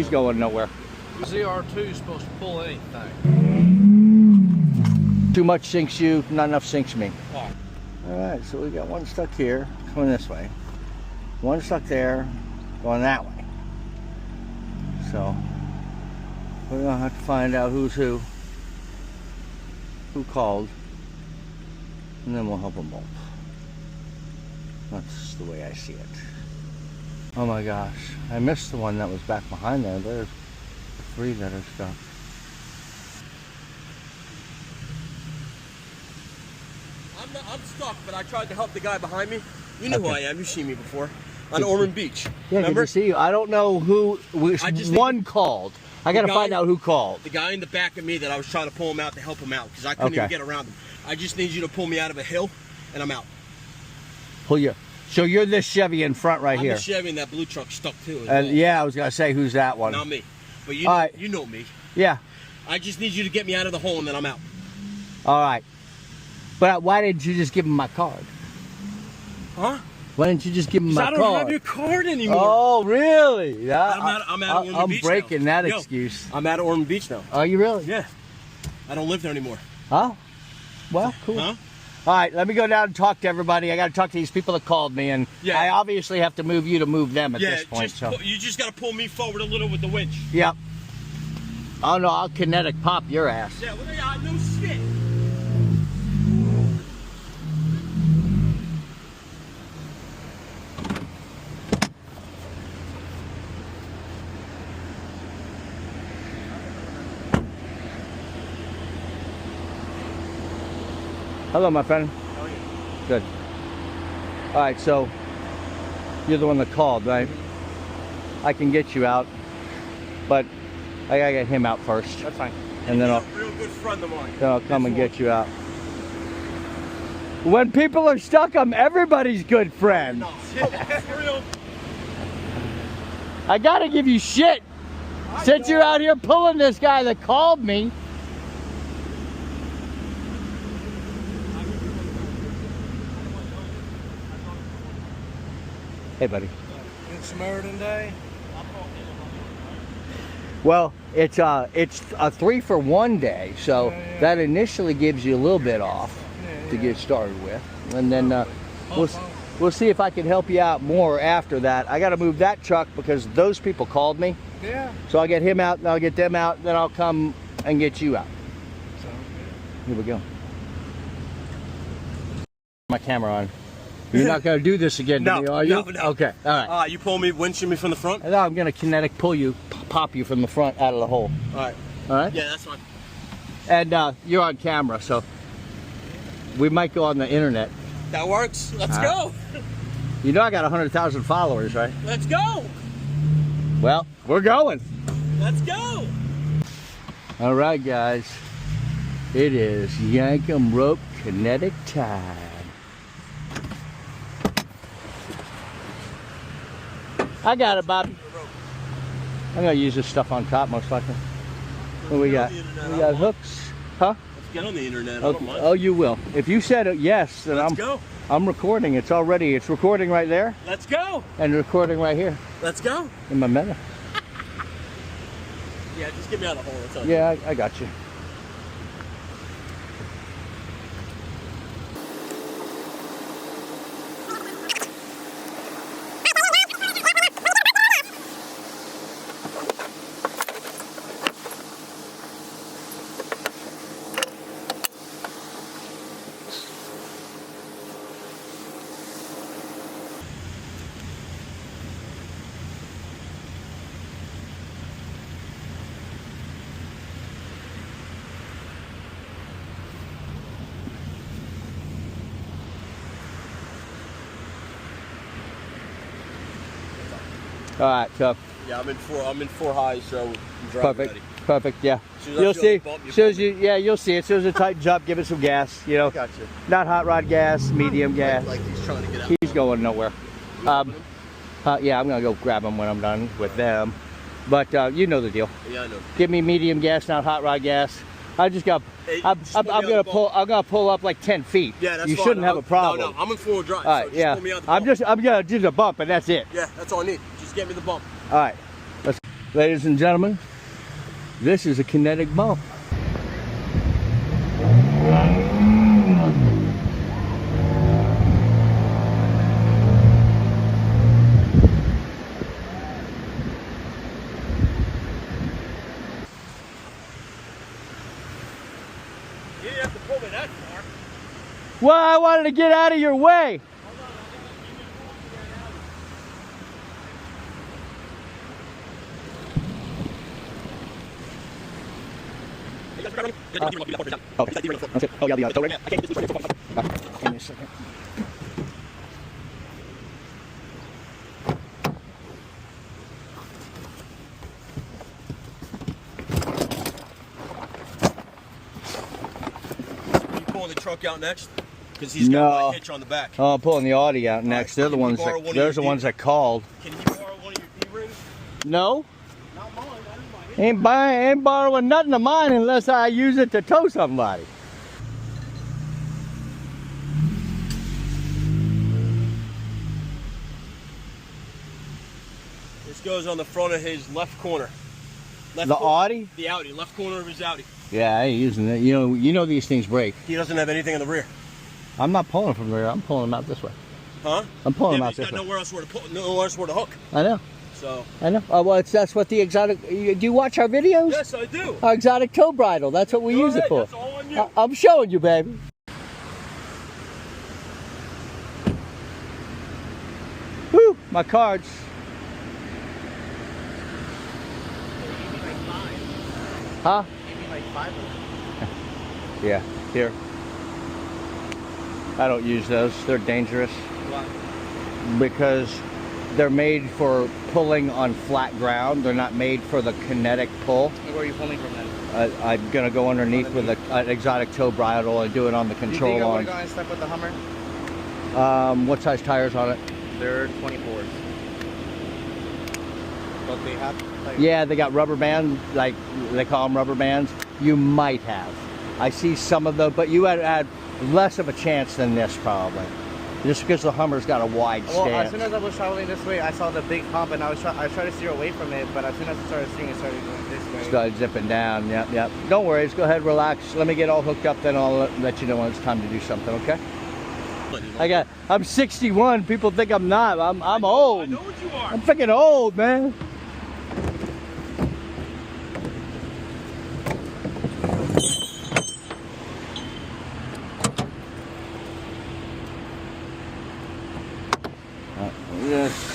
He's going nowhere. ZR2 is supposed to pull anything. Too much sinks you, not enough sinks me. Oh. Alright, so we got one stuck here, going this way. One stuck there, going that way. So, we're going to have to find out who's who called, and then we'll help them both. That's the way I see it. Oh my gosh, I missed the one that was back behind there. There's three that are stuck. I'm stuck, but I tried to help the guy behind me. You know who I am. You've seen me before. On Ormond Beach. Yeah, remember? good to see you. I don't know who. One called. I got to find out who called. The guy in the back of me that I was trying to pull him out to help him out because I couldn't even get around him. I just need you to pull me out of a hill, and I'm out. Pull you. So you're this Chevy in front right here. I'm the Chevy, and that blue truck stuck too. Yeah, I was gonna say who's that one? Not me. But you know, you know me. Yeah. I just need you to get me out of the hole, and then I'm out. All right. But why didn't you just give him my card? Huh? Why didn't you just give him my card? I don't have your card anymore. Oh, really? Yeah. I'm out of Ormond Beach I'm breaking that excuse. I'm out of Ormond Beach now. Are you really? Yeah. I don't live there anymore. Oh. Well, cool. Huh? All right, let me go down and talk to everybody. I got to talk to these people that called me, and I obviously have to move you to move them at this point. You just got to pull me forward a little with the winch. Yep. Oh, no, I'll kinetic pop your ass. Yeah, well, no shit. Hello, my friend. How are you? Good. All right, so you're the one that called, right? I can get you out, but I gotta get him out first. That's fine. And then He's a real good friend of mine. I'll come and get you out. When people are stuck, I'm everybody's good friend. No, for real. I gotta give you shit since you're out here pulling this guy that called me. Hey, buddy. It's Samaritan Day. Well, it's a 3-for-1 day, so that initially gives you a little bit off to get started with, and then we'll see if I can help you out more after that. I got to move that truck because those people called me. Yeah. So I'll get him out, and I'll get them out, then I'll come and get you out. Sounds good. Here we go. My camera on. You're not going to do this again to me, are you? No. Okay, all right. You pull me, winching me from the front? No, I'm going to kinetic pull you, pop you from the front out of the hole. All right. All right? Yeah, that's fine. And you're on camera, so we might go on the internet. That works. Let's go. You know I got 100,000 followers, right? Let's go. Well, we're going. Let's go. All right, guys. It is Yankum Rope Kinetic time. I got it, Bobby. I'm gonna use this stuff on top, most likely. What we got? We got hooks, huh? Let's get on the internet. Okay. Oh, you will. If you said it, yes, then Let's go. I'm recording. It's recording right there. Let's go. And recording right here. Let's go. In my meta. Yeah, just get me out of the hole. That's all. Yeah, I got you. All right, so Yeah, I'm in four highs, so I'm driving perfect, ready. perfect. Yeah, You'll see. You'll see. As soon as it tightens up, give it some gas. You know, Gotcha. not hot rod gas, medium gas. Like he's trying to get out. He's going nowhere. Yeah, I'm gonna go grab him when I'm done with them. But you know the deal. Yeah, I know. Give me medium gas, not hot rod gas. I just got. Hey, I'm gonna pull. I'm gonna pull up like 10 feet. Yeah, that's you fine. shouldn't have a problem. No, I'm in four-wheel drive. All right, so just yeah. pull me out the bump. I'm gonna do the bump, and that's it. Yeah, that's all I need. Just get me the bump. All right. Let's. Ladies and gentlemen, this is a kinetic bump. You didn't have to pull me that far. Well, I wanted to get out of your way. Oh, yeah, the tow rig. Give me a second. You pulling the truck out next? Because he's got my hitch on the back. Oh, I'm pulling the Audi out next. They're the ones that. There's the ones that called. Can you borrow one of your D-rings? No. Not mine. I didn't buy it. Ain't borrowing nothing of mine unless I use it to tow somebody. This goes on the front of his left corner. Audi? The Audi, left corner of his Audi. Yeah, I ain't using it. You know these things break. He doesn't have anything in the rear. I'm not pulling from the rear. I'm pulling them out this way. Huh? I'm pulling them out He's this got way. nowhere else where to pull, nowhere else where to hook. I know. So. I know. Well, that's what the exotic. Do you watch our videos? Yes, I do. Our exotic tow bridle. That's what we use it for. That's all on you. I'm showing you, baby. Woo! My cards. Huh? Like 5 Yeah. Here. I don't use those. They're dangerous. Why? Because they're made for pulling on flat ground. They're not made for the kinetic pull. Where are you pulling from then? I'm gonna go underneath with an exotic tow bridle and do it on the Do you control think I would arm. have gone and stuck with the Hummer? What size tires on it? They're 24s. But they have like, Yeah, they got rubber bands, like they call them rubber bands. You might have. I see some of those, but you had less of a chance than this probably. Just because the Hummer's got a wide Well, stance. as soon as I was traveling this way, I saw the big hump, and I tried to steer away from it. But as soon as I started seeing it, started going this way. Started zipping down. Yep. Don't worry. Just go ahead, relax. Let me get all hooked up, then I'll let you know when it's time to do something. Okay? I'm 61. People think I'm not. I'm old. I know what you are. I'm freaking old, man. Yes.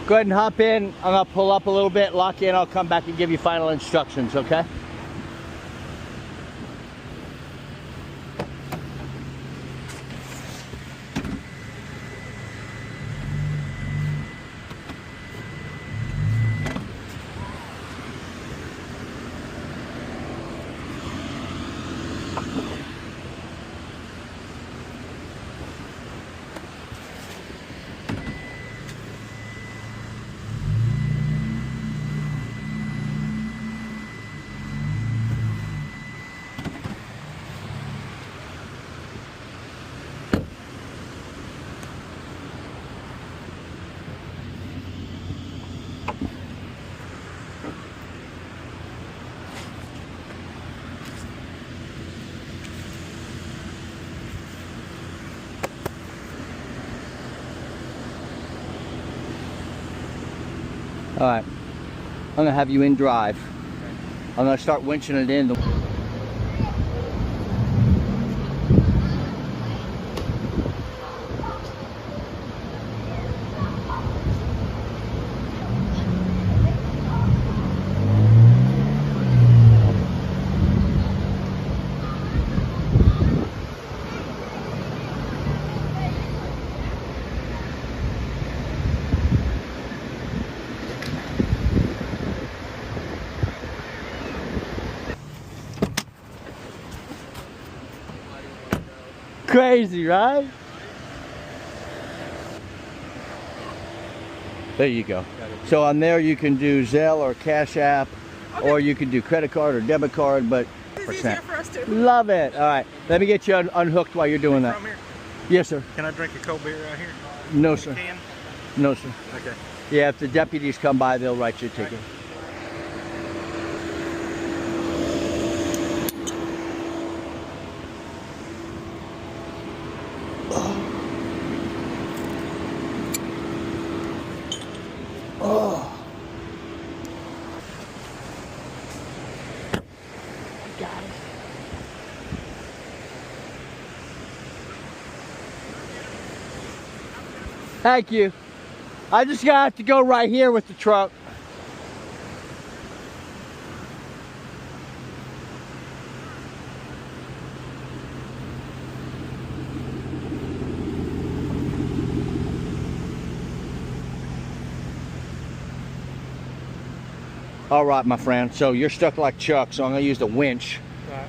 Go ahead and hop in. I'm gonna pull up a little bit, lock in. I'll come back and give you final instructions, okay? All right. I'm gonna have you in drive. I'm gonna start winching it in. Crazy, right? There you go. So on there you can do Zelle or Cash App, or you can do credit card or debit card, but It's easier for us to. love it. All right, let me get you unhooked while you're doing that. From here. Yes, sir. Can I drink a cold beer right here? No, sir. Can? No, sir. Okay. Yeah, if the deputies come by, they'll write you a ticket. Oh. Got it. Thank you. I just gotta have to go right here with the truck. All right, my friend. So you're stuck like Chuck, so I'm gonna use the winch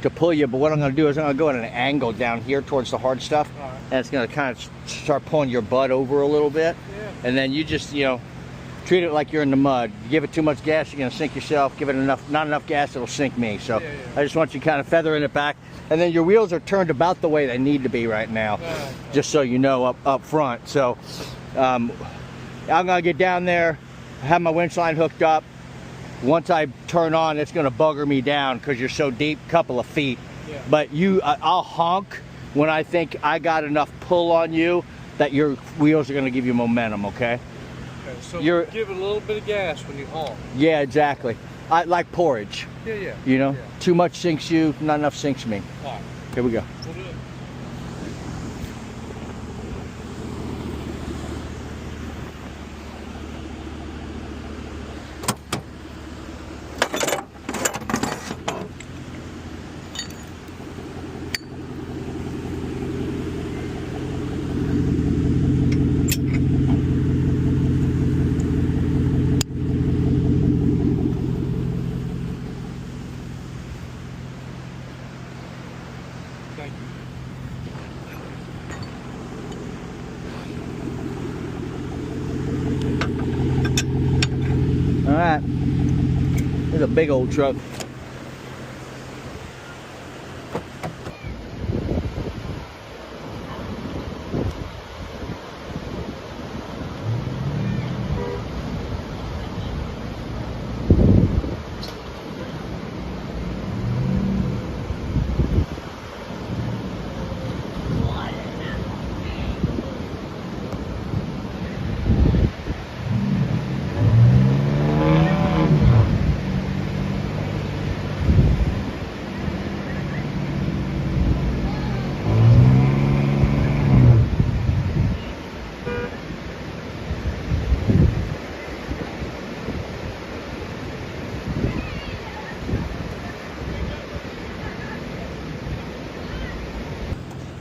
to pull you. But what I'm gonna do is I'm gonna go at an angle down here towards the hard stuff, and it's gonna kind of start pulling your butt over a little bit. Yeah. And then you just, you know, treat it like you're in the mud. You give it too much gas, you're gonna sink yourself. Give it not enough gas, it'll sink me. So I just want you kind of feathering it back, and then your wheels are turned about the way they need to be right now, just so you know up front. So I'm gonna get down there, have my winch line hooked up. Once I turn on, it's gonna bugger me down because you're so deep, couple of feet. Yeah. But I'll honk when I think I got enough pull on you that your wheels are gonna give you momentum, okay? Okay, so You're- give it a little bit of gas when you honk. Yeah, exactly. I like porridge, Yeah. you know? Yeah. Too much sinks you, not enough sinks me. All right, Here we go. we'll do it. Thank you. All right. It's a big old truck.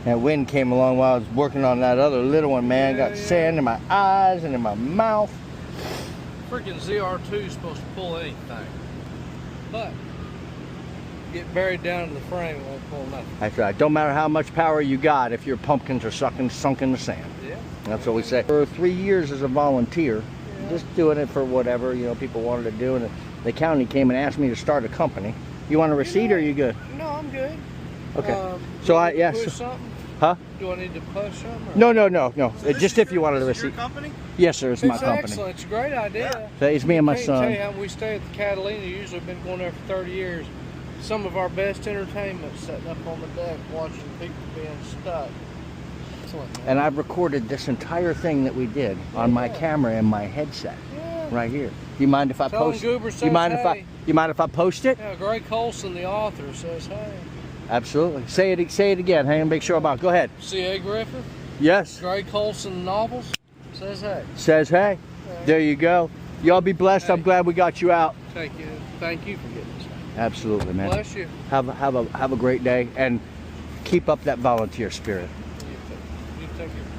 That wind came along while I was working on that other little one, man. Got sand in my eyes and in my mouth. Freaking ZR2 is supposed to pull anything, but get buried down in the frame, it won't pull nothing. That's right. Don't matter how much power you got if your pumpkins are sunk in the sand. Yeah. That's what we say. For 3 years as a volunteer, just doing it for whatever, you know, people wanted to do. And the county came and asked me to start a company. You want a receipt or are you good? No, I'm good. Okay. Do I need to yes. push something? Huh? Do I need to push something? or- No. Just if you wanted a This is your receipt. company? Yes, sir. It's my It's company. excellent. It's a great idea. So it's me and my Can't tell you son. how we stay at the Catalina. Usually been going there for 30 years. Some of our best entertainment sitting up on the deck watching people being stuck. Excellent, man. And I've recorded this entire thing that we did on my camera and my headset. Yeah. right here. Do you mind if I Tell him post? Goober You says mind if I? hey. You mind if I post it? Yeah, Greg Colson, the author, says hey. Absolutely. Say it. Say it again. Hang on. Make sure I'm out. Go ahead. C.A. Griffith, Yes. Greg Colson novels, says hey. Says hey. There you go. Y'all be blessed. I'm Hey. glad we got you out. Thank you for getting us. Absolutely, man. Bless you. Have a great day and keep up that volunteer spirit. You take care.